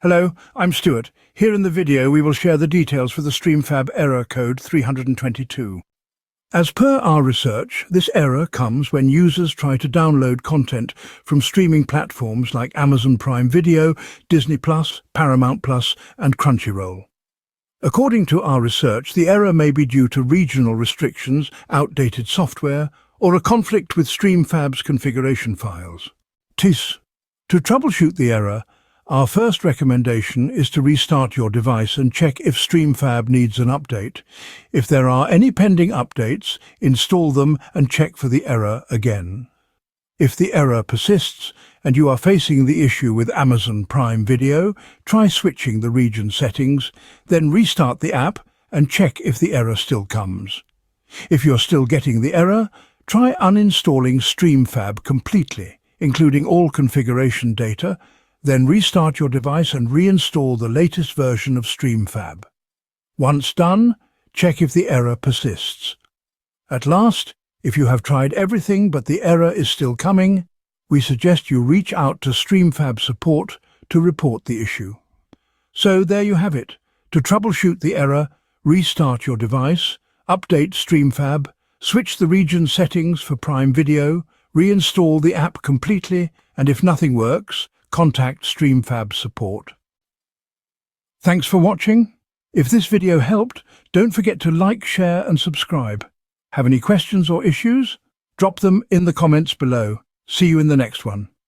Hello, I'm Stuart. Here in the video we will share the details for the StreamFab Error Code 322. As per our research, this error comes when users try to download content from streaming platforms like Amazon Prime Video, Disney+, Paramount+, and Crunchyroll. According to our research, the error may be due to regional restrictions, outdated software, or a conflict with StreamFab's configuration files. To troubleshoot the error, our first recommendation is to restart your device and check if StreamFab needs an update. If there are any pending updates, install them and check for the error again. If the error persists and you are facing the issue with Amazon Prime Video, try switching the region settings, then restart the app and check if the error still comes. If you're still getting the error, try uninstalling StreamFab completely, including all configuration data, then restart your device and reinstall the latest version of StreamFab. Once done, check if the error persists. At last, if you have tried everything but the error is still coming, we suggest you reach out to StreamFab support to report the issue. So there you have it. To troubleshoot the error, restart your device, update StreamFab, switch the region settings for Prime Video, reinstall the app completely, and if nothing works, contact StreamFab support. Thanks for watching. If this video helped, don't forget to like, share and subscribe. Have any questions or issues? Drop them in the comments below. See you in the next one.